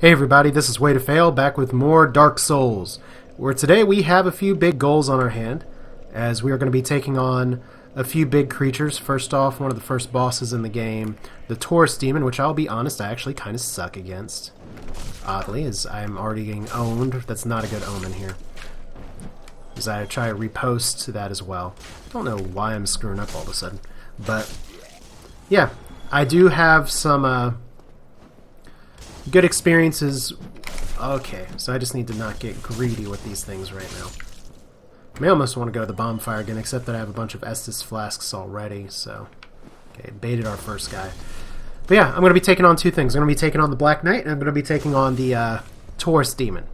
Hey everybody, this is Way to Fail, back with more Dark Souls, where today we have a few big goals on our hand, as we are going to be taking on a few big creatures. First off, one of the first bosses in the game, the Taurus Demon, which I'll be honest, I actually kind of suck against. Oddly, as I'm already getting owned. That's not a good omen here. As I try to repost that as well. I don't know why I'm screwing up all of a sudden. But, yeah, I do have some good experiences. Okay, so I just need to not get greedy with these things right now. I may almost want to go to the bonfire again, except that I have a bunch of Estus flasks already, so... Okay, baited our first guy. But yeah, I'm going to be taking on two things. I'm going to be taking on the Black Knight, and I'm going to be taking on the Taurus Demon.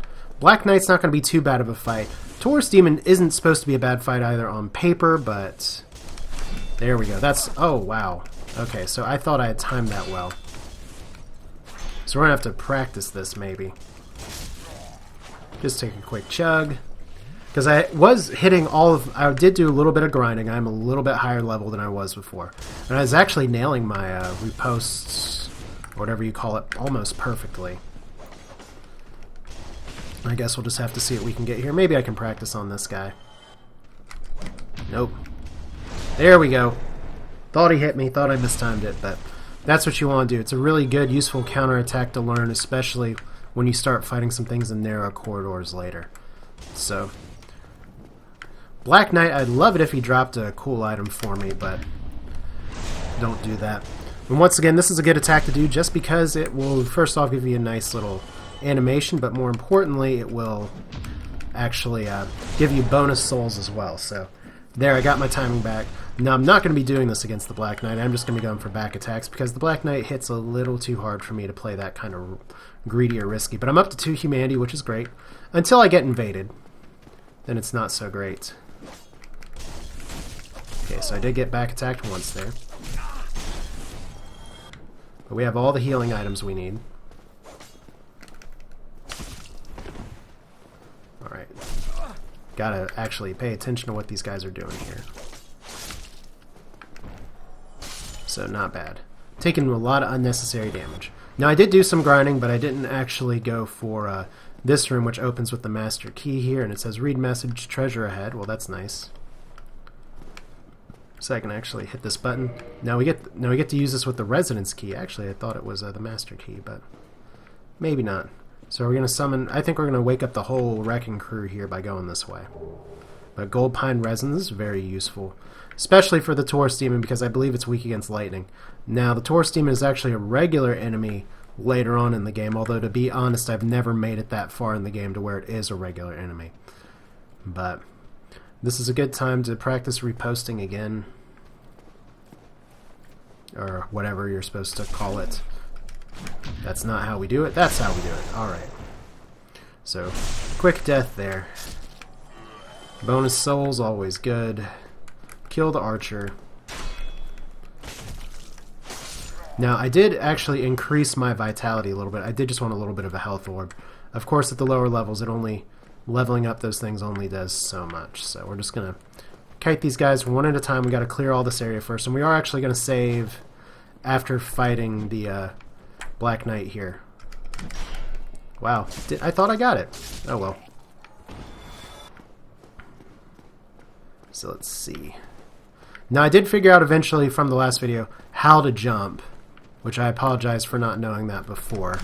Black Knight's not going to be too bad of a fight. Taurus Demon isn't supposed to be a bad fight either on paper, but... There we go. That's... Oh, wow. Okay, so I thought I had timed that well. So we're going to have to practice this, maybe. Just take a quick chug. Because I was hitting all of... I did do a little bit of grinding. I'm a little bit higher level than I was before. And I was actually nailing my reposts, or whatever you call it, almost perfectly. I guess we'll just have to see what we can get here. Maybe I can practice on this guy. Nope. There we go. Thought he hit me. Thought I mistimed it, but... That's what you want to do. It's a really good, useful counterattack to learn, especially when you start fighting some things in narrow corridors later. So, Black Knight, I'd love it if he dropped a cool item for me, but don't do that. And once again, this is a good attack to do just because it will, first off, give you a nice little animation, but more importantly, it will actually give you bonus souls as well. So, there, I got my timing back. Now, I'm not going to be doing this against the Black Knight. I'm just going to be going for back attacks because the Black Knight hits a little too hard for me to play that kind of greedy or risky. But I'm up to 2 humanity, which is great. Until I get invaded. Then it's not so great. Okay, so I did get back attacked once there. But we have all the healing items we need. Alright. Gotta actually pay attention to what these guys are doing here. So not bad. Taking a lot of unnecessary damage. Now I did do some grinding, but I didn't actually go for this room, which opens with the master key here, and it says read message, treasure ahead. Well, that's nice. So I can actually hit this button. Now we get to use this with the residence key. Actually, I thought it was the master key, but maybe not. So we're gonna summon. I think we're gonna wake up the whole wrecking crew here by going this way. But gold pine resin is very useful. Especially for the Taurus Demon, because I believe it's weak against lightning. Now, the Taurus Demon is actually a regular enemy later on in the game, although to be honest, I've never made it that far in the game to where it is a regular enemy. But this is a good time to practice reposting again. Or whatever you're supposed to call it. That's not how we do it. That's how we do it. Alright. So, quick death there. Bonus souls, always good. Kill the archer. Now, I did actually increase my vitality a little bit. I did just want a little bit of a health orb. Of course, at the lower levels, leveling up those things only does so much. So we're just going to kite these guys one at a time. We got to clear all this area first. And we are actually going to save after fighting the Black Knight here. Wow. I thought I got it. Oh, well. So let's see. Now, I did figure out eventually from the last video how to jump, which I apologize for not knowing that before.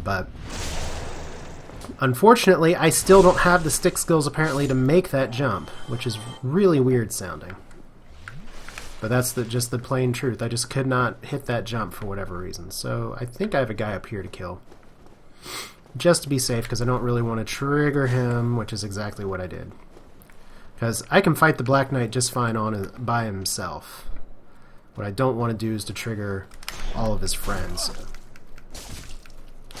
But unfortunately, I still don't have the stick skills apparently to make that jump, which is really weird sounding. But that's just the plain truth. I just could not hit that jump for whatever reason. So I think I have a guy up here to kill. Just to be safe, because I don't really want to trigger him, which is exactly what I did. Because I can fight the Black Knight just fine by himself. What I don't want to do is to trigger all of his friends.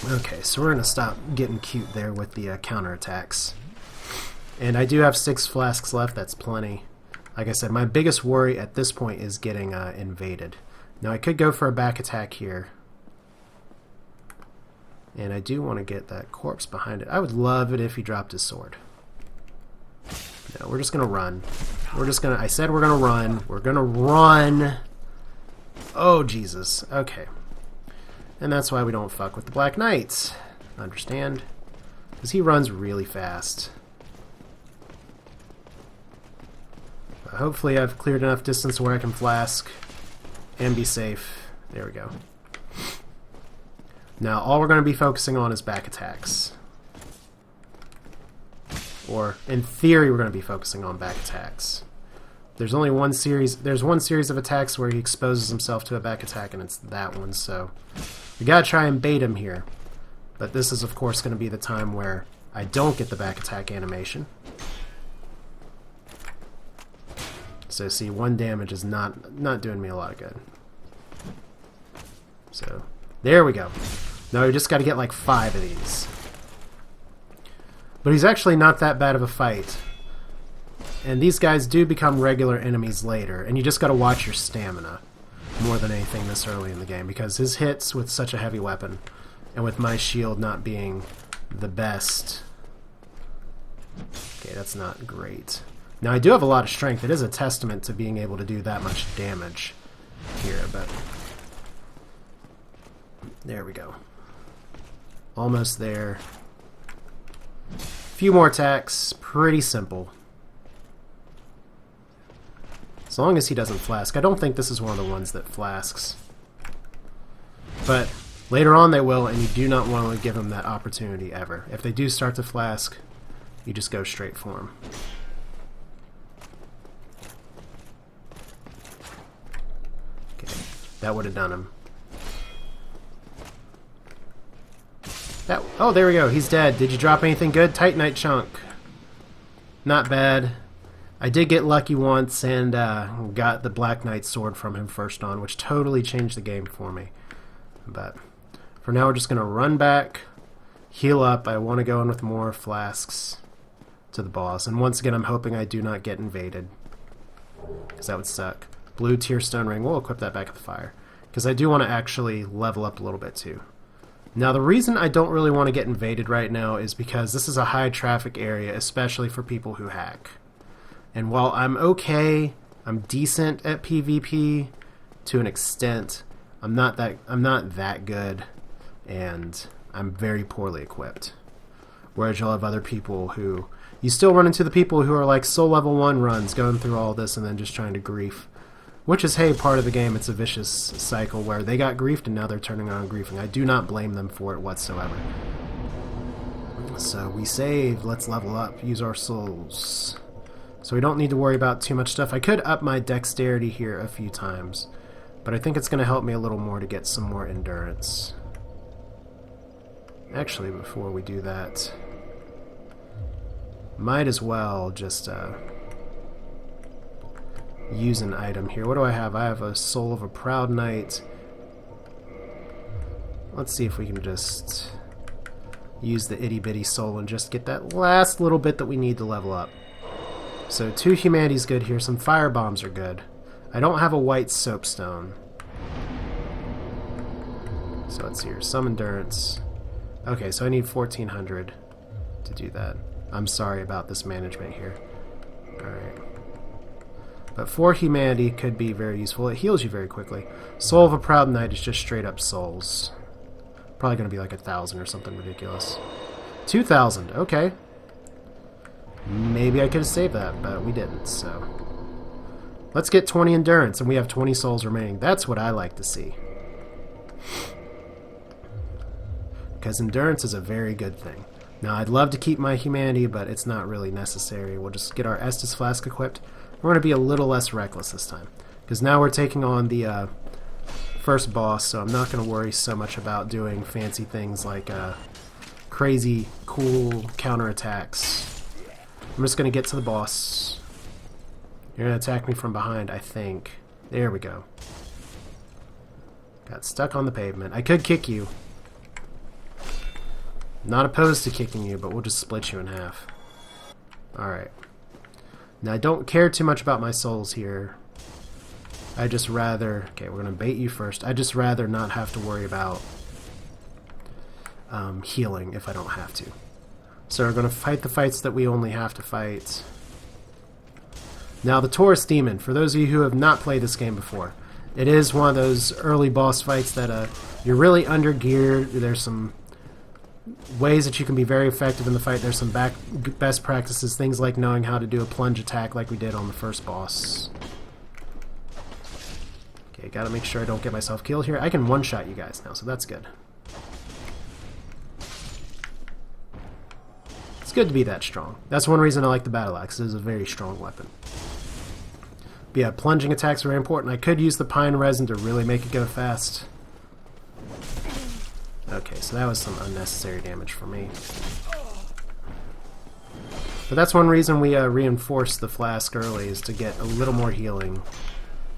Okay, so we're going to stop getting cute there with the counterattacks. And I do have 6 flasks left, that's plenty. Like I said, my biggest worry at this point is getting invaded. Now I could go for a back attack here. And I do want to get that corpse behind it. I would love it if he dropped his sword. No, we're just gonna run. I said we're gonna run. We're gonna run. Oh, Jesus. Okay. And that's why we don't fuck with the Black Knight. Understand? Because he runs really fast. But hopefully I've cleared enough distance where I can flask and be safe. There we go. Now all we're going to be focusing on is back attacks. Or, in theory, we're going to be focusing on back attacks. There's only one series of attacks where he exposes himself to a back attack, and it's that one, so we gotta try and bait him here. But this is, of course, going to be the time where I don't get the back attack animation. So see, 1 damage is not doing me a lot of good. So, there we go. Now we just gotta get like 5 of these. But he's actually not that bad of a fight. And these guys do become regular enemies later, and you just gotta watch your stamina more than anything this early in the game, because his hits with such a heavy weapon, and with my shield not being the best... Okay, that's not great. Now I do have a lot of strength. It is a testament to being able to do that much damage here, but... There we go. Almost there. Few more attacks. Pretty simple. As long as he doesn't flask. I don't think this is one of the ones that flasks. But later on they will, and you do not want to give them that opportunity ever. If they do start to flask, you just go straight for them. Okay, that would have done him. Oh, there we go. He's dead. Did you drop anything good? Titanite chunk. Not bad. I did get lucky once and got the Black Knight sword from him first on, which totally changed the game for me. But for now, we're just going to run back, heal up. I want to go in with more flasks to the boss. And once again, I'm hoping I do not get invaded, because that would suck. Blue Tear Stone Ring. We'll equip that back at the fire, because I do want to actually level up a little bit too. Now, the reason I don't really want to get invaded right now is because this is a high traffic area, especially for people who hack. And while I'm okay, I'm decent at PvP to an extent, I'm not that good, and I'm very poorly equipped. Whereas you'll have other people who... You still run into the people who are like soul level 1 runs, going through all this and then just trying to grief. Which is, hey, part of the game. It's a vicious cycle where they got griefed and now they're turning on griefing. I do not blame them for it whatsoever. So we save. Let's level up. Use our souls. So we don't need to worry about too much stuff. I could up my dexterity here a few times, but I think it's going to help me a little more to get some more endurance. Actually, before we do that, might as well just... use an item here. What do I have? I have a Soul of a Proud Knight. Let's see if we can just use the itty bitty soul and just get that last little bit that we need to level up. So 2 humanity's good here. Some fire bombs are good. I don't have a white soapstone. So let's see here. Some endurance. Okay, so I need 1400 to do that. I'm sorry about this management here. Alright. But 4 humanity could be very useful. It heals you very quickly. Soul of a Proud Knight is just straight up souls. Probably going to be like 1,000 or something ridiculous. 2,000, okay. Maybe I could have saved that, but we didn't, so... Let's get 20 endurance, and we have 20 souls remaining. That's what I like to see. Because endurance is a very good thing. Now, I'd love to keep my humanity, but it's not really necessary. We'll just get our Estus Flask equipped. We're going to be a little less reckless this time, because now we're taking on the first boss, so I'm not going to worry so much about doing fancy things like crazy, cool counterattacks. I'm just going to get to the boss. You're going to attack me from behind, I think. There we go. Got stuck on the pavement. I could kick you. Not opposed to kicking you, but we'll just split you in half. Alright. Now, I don't care too much about my souls here. I just rather... Okay, we're going to bait you first. I just rather not have to worry about healing if I don't have to. So we're going to fight the fights that we only have to fight. Now, the Taurus Demon, for those of you who have not played this game before, It is one of those early boss fights that you're really under geared. There's some ways that you can be very effective in the fight. There's some best practices, things like knowing how to do a plunge attack like we did on the first boss. Okay, gotta make sure I don't get myself killed here. I can one-shot you guys now, so that's good. It's good to be that strong. That's one reason I like the battle axe. It is a very strong weapon. But yeah, plunging attacks are very important. I could use the pine resin to really make it go fast. Okay, so that was some unnecessary damage for me. But that's one reason we reinforced the flask early, is to get a little more healing.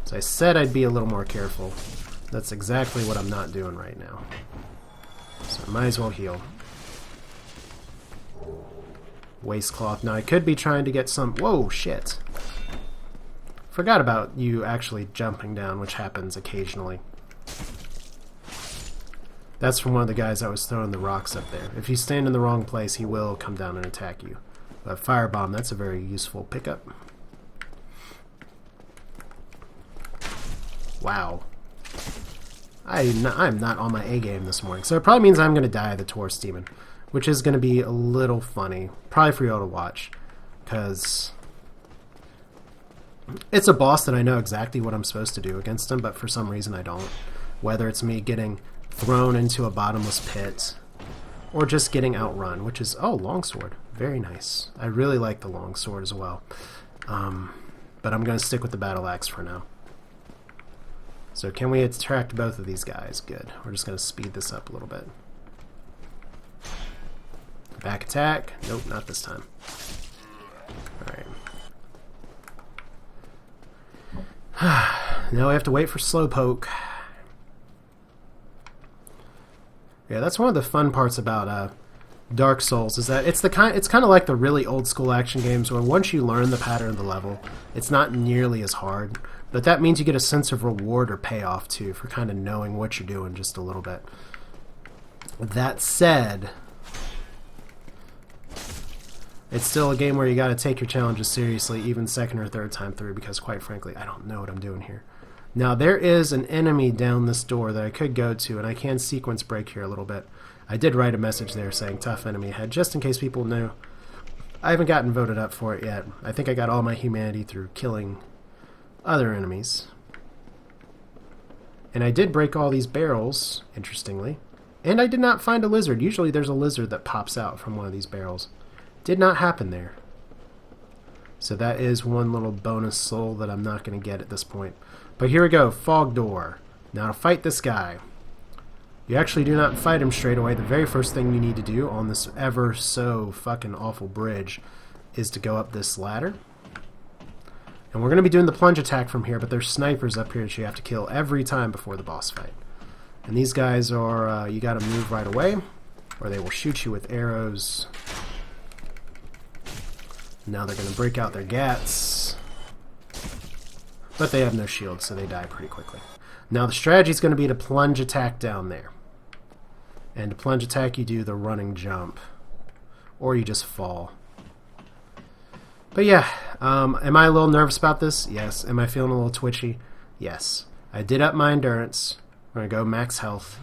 So I said I'd be a little more careful. That's exactly what I'm not doing right now. So I might as well heal. Waistcloth. Now I could be trying to get some... Whoa, shit. Forgot about you actually jumping down, which happens occasionally. That's from one of the guys that was throwing the rocks up there. If you stand in the wrong place, he will come down and attack you. But firebomb, that's a very useful pickup. Wow. I'm not on my A game this morning, so it probably means I'm going to die of the Taurus Demon, which is going to be a little funny, probably for you all to watch, because it's a boss that I know exactly what I'm supposed to do against him, but for some reason I don't. Whether it's me getting thrown into a bottomless pit, or just getting outrun, which is... Oh, longsword. Very nice. I really like the longsword as well. But I'm going to stick with the battle axe for now. So can we attract both of these guys? Good. We're just going to speed this up a little bit. Back attack. Nope, not this time. Alright. Now we have to wait for Slowpoke. Yeah, that's one of the fun parts about Dark Souls, is that it's kind of like the really old school action games where once you learn the pattern of the level, it's not nearly as hard. But that means you get a sense of reward or payoff too for kind of knowing what you're doing just a little bit. That said, it's still a game where you got to take your challenges seriously, even second or third time through, because quite frankly, I don't know what I'm doing here. Now, there is an enemy down this door that I could go to, and I can sequence break here a little bit. I did write a message there saying tough enemy ahead, just in case people knew. I haven't gotten voted up for it yet. I think I got all my humanity through killing other enemies. And I did break all these barrels, interestingly. And I did not find a lizard. Usually there's a lizard that pops out from one of these barrels. Did not happen there. So that is one little bonus soul that I'm not going to get at this point. But here we go, Fog Door. Now to fight this guy, you actually do not fight him straight away. The very first thing you need to do on this ever so fucking awful bridge is to go up this ladder. And we're going to be doing the plunge attack from here, but there's snipers up here that you have to kill every time before the boss fight. And these guys are, you got to move right away, or they will shoot you with arrows. Now they're going to break out their gats. But they have no shield, so they die pretty quickly. Now the strategy is going to be to plunge attack down there. And to plunge attack, you do the running jump. Or you just fall. But yeah, am I a little nervous about this? Yes. Am I feeling a little twitchy? Yes. I did up my endurance. We're going to go max health.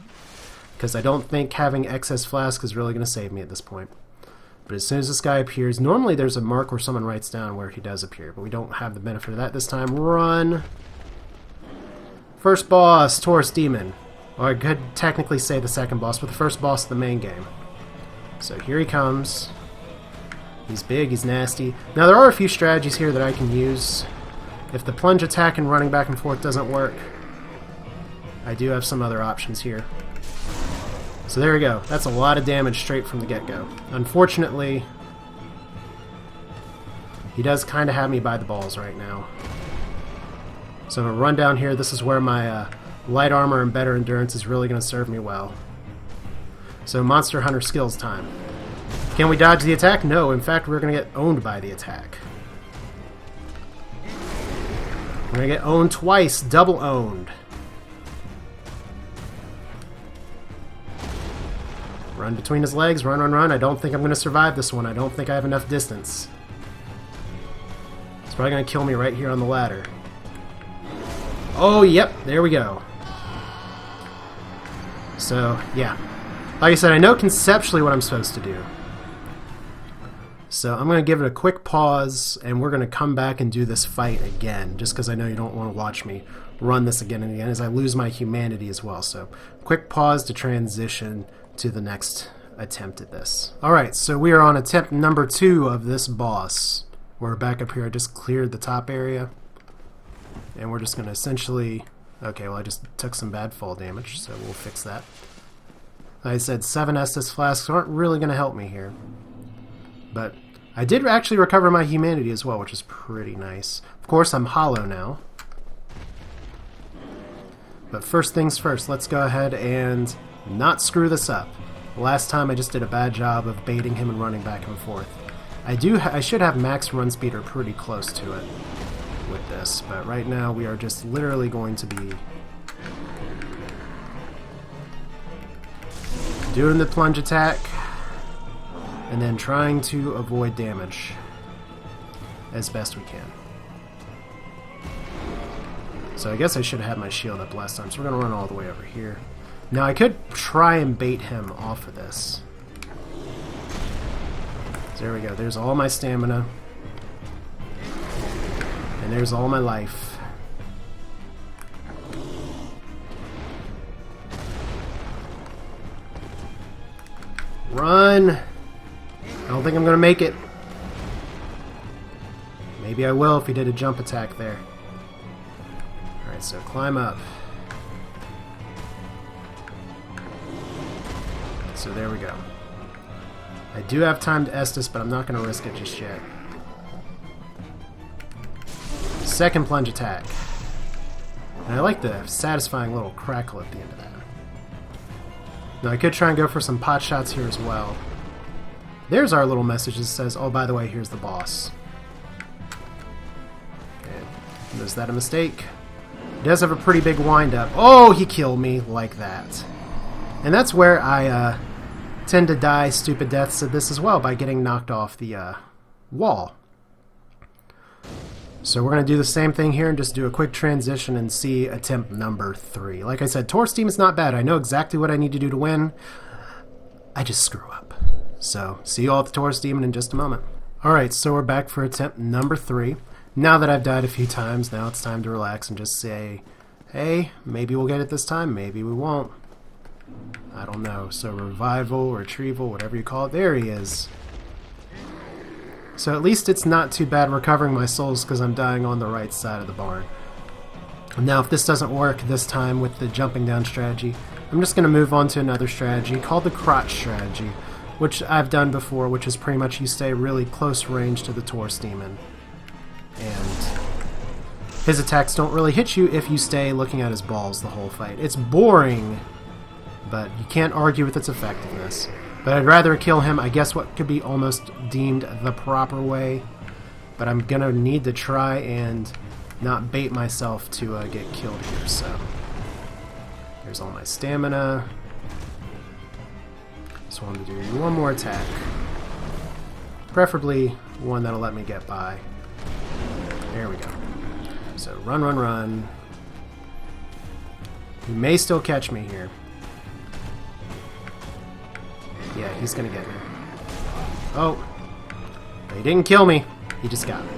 Because I don't think having excess flask is really going to save me at this point. But as soon as this guy appears, normally there's a mark where someone writes down where he does appear, but we don't have the benefit of that this time. Run! First boss, Taurus Demon. Or I could technically say the second boss, but the first boss of the main game. So here he comes. He's big, he's nasty. Now there are a few strategies here that I can use. If the plunge attack and running back and forth doesn't work, I do have some other options here. So there we go. That's a lot of damage straight from the get-go. Unfortunately, he does kind of have me by the balls right now. So I'm going to run down here. This is where my light armor and better endurance is really going to serve me well. So Monster Hunter skills time. Can we dodge the attack? No. In fact, we're going to get owned by the attack. We're going to get owned twice. Double owned. Run between his legs, run, run, run. I don't think I'm going to survive this one. I don't think I have enough distance. It's probably going to kill me right here on the ladder. Oh, yep, there we go. So, yeah. Like I said, I know conceptually what I'm supposed to do. So I'm going to give it a quick pause, and we're going to come back and do this fight again, just because I know you don't want to watch me run this again and again, as I lose my humanity as well. So, quick pause to transition to the next attempt at this. Alright, so we are on attempt number 2 of this boss. We're back up here. I just cleared the top area. And we're just going to essentially... Okay, well I just took some bad fall damage, so we'll fix that. Like I said, 7 Estus flasks aren't really going to help me here. But I did actually recover my humanity as well, which is pretty nice. Of course, I'm hollow now. But first things first, let's go ahead and not screw this up. Last time I just did a bad job of baiting him and running back and forth. I should have max run speed or pretty close to it with this, but right now we are just literally going to be doing the plunge attack and then trying to avoid damage as best we can. So I guess I should have had my shield up last time, so we're going to run all the way over here. Now I could try and bait him off of this. So there we go, there's all my stamina. And there's all my life. Run! I don't think I'm gonna make it. Maybe I will if he did a jump attack there. Alright, so climb up. So there we go. I do have time to Estus, but I'm not gonna risk it just yet. Second plunge attack. And I like the satisfying little crackle at the end of that. Now I could try and go for some pot shots here as well. There's our little message that says, oh, by the way, here's the boss. Okay. Was that a mistake? He does have a pretty big wind-up. Oh, he killed me like that. And that's where I tend to die stupid deaths of this as well, by getting knocked off the wall. So we're going to do the same thing here and just do a quick transition and see attempt number 3. Like I said, Taurus Demon's not bad. I know exactly what I need to do to win. I just screw up. So, see you all at the Taurus Demon in just a moment. Alright, so we're back for attempt number 3. Now that I've died a few times, now it's time to relax and just say, hey, maybe we'll get it this time, maybe we won't. I don't know. So revival, retrieval, whatever you call it. There he is. So at least it's not too bad recovering my souls because I'm dying on the right side of the barn. Now if this doesn't work this time with the jumping down strategy, I'm just going to move on to another strategy called the crotch strategy, which I've done before, which is pretty much you stay really close range to the Taurus Demon. And his attacks don't really hit you if you stay looking at his balls the whole fight. It's boring, but you can't argue with its effectiveness. But I'd rather kill him, I guess what could be almost deemed the proper way. But I'm going to need to try and not bait myself to get killed here. So here's all my stamina. Just wanted to do one more attack. Preferably one that'll let me get by. There we go. So run, run, run. He may still catch me here. Yeah, he's gonna get me. Oh. He didn't kill me. He just got me.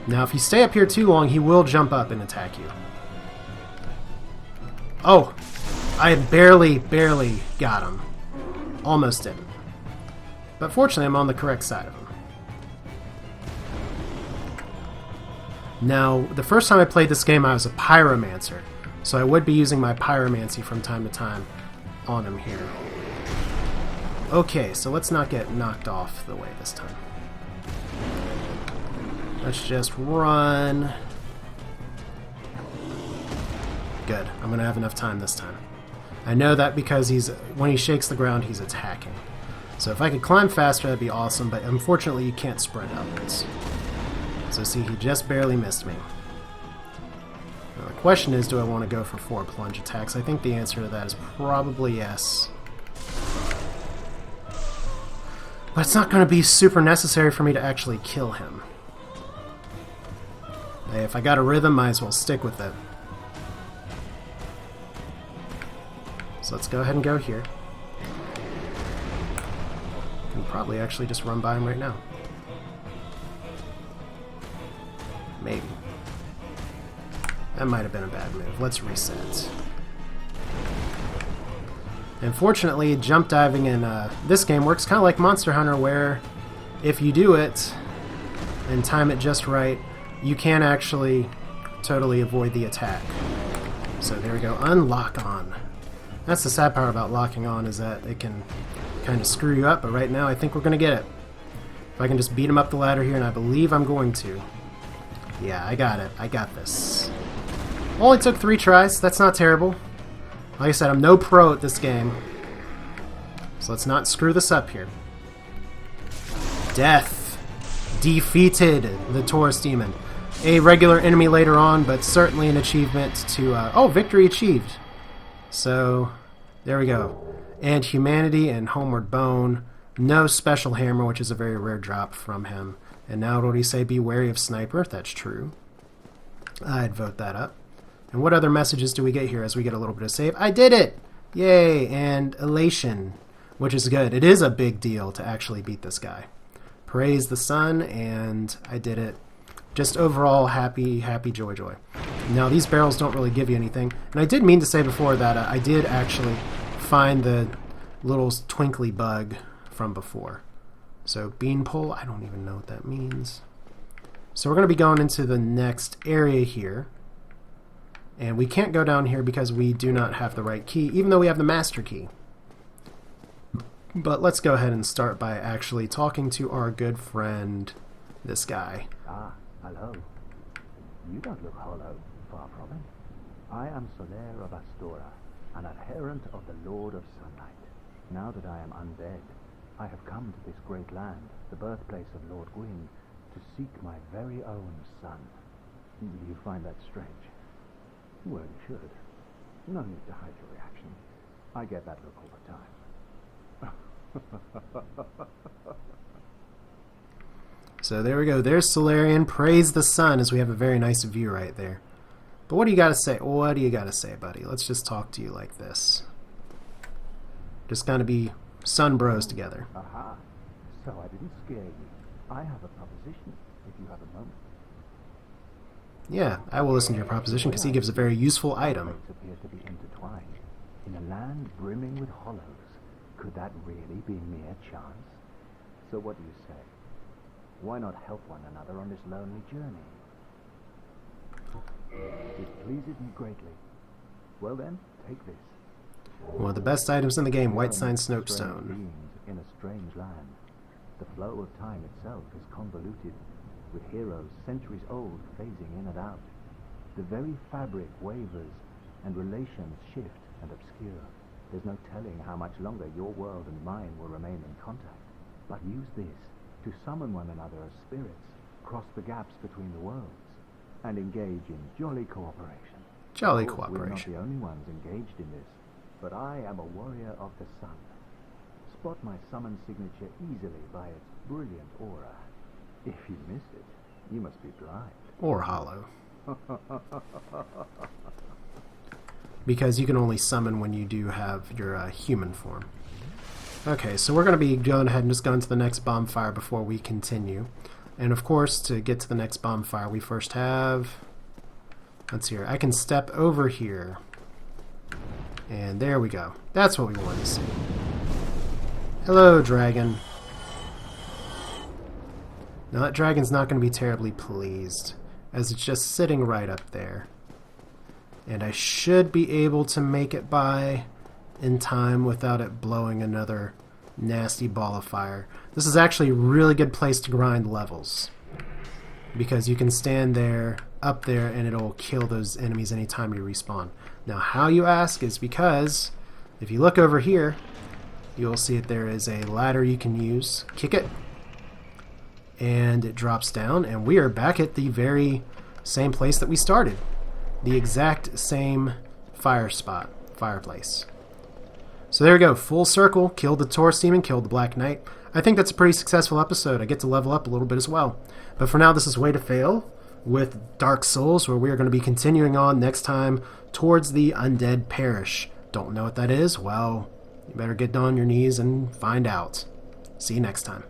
Now, if you stay up here too long, he will jump up and attack you. Oh! I barely got him. Almost didn't. But fortunately, I'm on the correct side of him. Now, the first time I played this game, I was a pyromancer. So I would be using my pyromancy from time to time on him here. Okay, so let's not get knocked off the way this time. Let's just run. Good. I'm going to have enough time this time. I know that because when he shakes the ground, he's attacking. So if I could climb faster, that'd be awesome, but unfortunately you can't sprint upwards. So see, he just barely missed me. Now, the question is, do I want to go for 4 plunge attacks? I think the answer to that is probably yes. But it's not going to be super necessary for me to actually kill him. Hey, if I got a rhythm, might as well stick with it. So let's go ahead and go here. Can probably actually just run by him right now. Maybe. That might have been a bad move. Let's reset. And fortunately, jump diving in this game works kind of like Monster Hunter, where if you do it and time it just right, you can actually totally avoid the attack. So there we go. Unlock on. That's the sad part about locking on, is that it can kind of screw you up, but right now I think we're going to get it. If I can just beat him up the ladder here, and I believe I'm going to. Yeah, I got it. I got this. Only took 3 tries. That's not terrible. Like I said, I'm no pro at this game. So let's not screw this up here. Death defeated the Taurus Demon. A regular enemy later on, but certainly an achievement to... oh, victory achieved. So, there we go. And Humanity and Homeward Bone. No special hammer, which is a very rare drop from him. And now what do you say? Be wary of Sniper. That's true. I'd vote that up. And what other messages do we get here as we get a little bit of save? I did it! Yay! And Elation, which is good. It is a big deal to actually beat this guy. Praise the sun, and I did it. Just overall happy, happy, joy, joy. Now, these barrels don't really give you anything. And I did mean to say before that I did actually find the little twinkly bug from before. So, beanpole, I don't even know what that means. So we're going to be going into the next area here. And we can't go down here because we do not have the right key, even though we have the master key. But let's go ahead and start by actually talking to our good friend, this guy. Ah, hello. You don't look hollow, far from it. I am Soler of Astora, an adherent of the Lord of Sunlight. Now that I am undead, I have come to this great land, the birthplace of Lord Gwyn, to seek my very own son. You find that strange? Well, you should. No need to hide your reaction. I get that look all the time. So there we go. There's Solarian. Praise the sun, as we have a very nice view right there. But what do you got to say? What do you got to say, buddy? Let's just talk to you like this. Just gonna be sun bros together. Aha. So I didn't scare you. I have a proposition, if you have a moment. Yeah, I will listen to your proposition because he gives a very useful item. Appear to be intertwined. In a land brimming with hollows, could that really be mere chance? So what do you say? Why not help one another on this lonely journey? It pleases me greatly. Well then, take this. One of the best items in the game, White Sign Strange Snowstone. beings in a strange land. The flow of time itself is convoluted, with heroes centuries old phasing in and out. The very fabric wavers, and relations shift and obscure. There's no telling how much longer your world and mine will remain in contact. But use this to summon one another as spirits, cross the gaps between the worlds, and engage in jolly cooperation. Jolly Of course, cooperation. we're not the only ones engaged in this, but I am a warrior of the sun. Spot my summon signature easily by its brilliant aura. If you miss it, you must be blind. Or hollow. Because you can only summon when you do have your human form. Okay, so we're going to be going ahead and just going to the next bonfire before we continue. And of course, to get to the next bonfire, we first have... Let's see here. I can step over here. And there we go. That's what we wanted to see. Hello, dragon. Now that dragon's not going to be terribly pleased, as it's just sitting right up there. And I should be able to make it by in time without it blowing another nasty ball of fire. This is actually a really good place to grind levels, because you can stand there, up there, and it'll kill those enemies anytime you respawn. Now how you ask is because if you look over here, you'll see that there is a ladder you can use. Kick it, and it drops down, and we are back at the very same place that we started. The exact same fireplace. So there we go, full circle, killed the Taurus Demon, killed the Black Knight. I think that's a pretty successful episode. I get to level up a little bit as well. But for now, this is Way to Fail. with Dark Souls, where we are going to be continuing on next time towards the Undead Parish. Don't know what that is? Well, you better get on your knees and find out. See you next time.